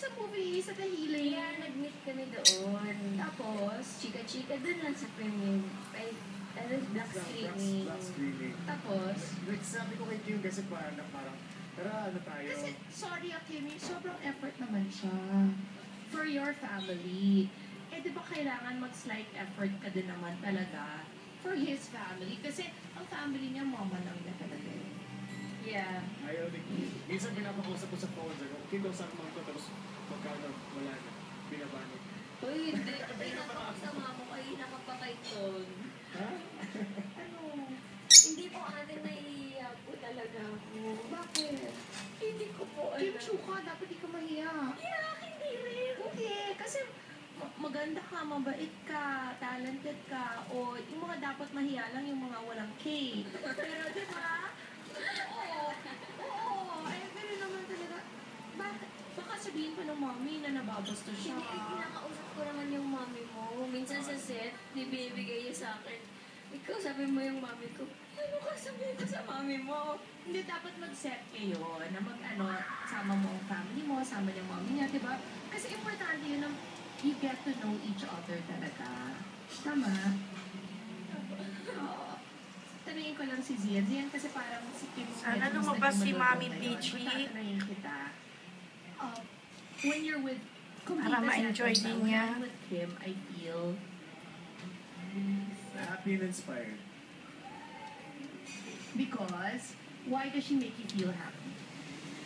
sa movie, sa The Healing. Kaya nag-meet kami doon. Tapos, Chika-chika doon lang sa premium. Black screening. Black screening. tapos, Sabi ko kay Kim kasi parang, tara, ano tayo? kasi, sorry Kimi, sobrang effort naman siya for your family. Eh, di ba kailangan mag-slight effort ka din naman talaga for his family? Kasi ang family niya, mama lang niya talaga. Yeah. Ayaw ni Kim. Minsan pinapakausap ko sa phone, sabi ko, Kim, kausap mo ko, tapos magkano, wala na. Binabanot. Uy, hindi. Pinapakot sa mama ko. Ay, nakapakay doon. Ha? Ano? Hindi po ate, naiiyak po talaga ako. Bakit? Hindi ko po Kim alam. Chu ka, dapat di ka mahiya. Yeah, hindi rin. Hindi, kasi maganda ka, mabait ka, talented ka, o yung mga dapat mahiya lang yung mga walang K. Pero di ba? Oo, eh, pero naman talaga, bakit? Baka sabihin pa ng mommy na nababasto siya. Hindi, pinakausap ko naman yung mami mo. Minsan sa set, binibigay niya sa akin. Ikaw, sabi mo yung mami ko, ano ka sabihin ko sa mami mo? Hindi, dapat mag-set kayo na sama mo ang family mo, sama niya ang mommy niya, di ba? Kasi importante yun na you get to know each other talaga. Tama? Oo. Tanungin ko lang si Zian. Zian kasi parang si Kim. Sana medyo lumabas si naging Mami malulong Peachy. ngayon. Tatanungin kita. When you're with Para ma-enjoy din niya. When I'm with Kim, I feel Happy and inspired. because why does she make you feel happy?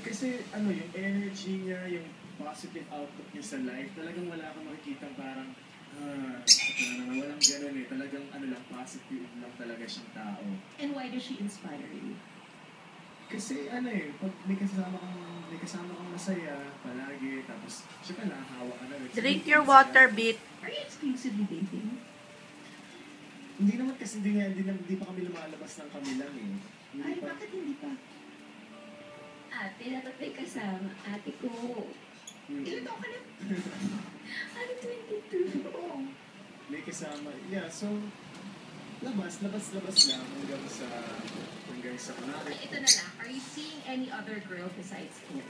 Kasi yung energy niya, yung positive outlook niya sa life, talagang wala kang makikita parang, walang ganun eh. Talagang lang, positive lang talaga siyang tao. And why does she inspire you? Kasi pag may kasama kang masaya palagi, tapos syempre nakahawa ka na. Drink your water, Bit. Are you exclusively dating? Hindi naman kasi hindi pa kami lumalabas ng kami lang eh. Hindi Ay, pa. bakit hindi pa? Ate, dapat may kasama. Ate ko. Ilan taon ka na? Ate, 22. Oo. May kasama. Yeah, so labas lang hanggang sa kunwari. Ito na lang. Are you seeing any other girl besides Kim?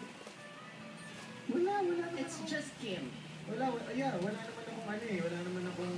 Wala naman It's ako. just Kim. Wala naman akong wala naman akong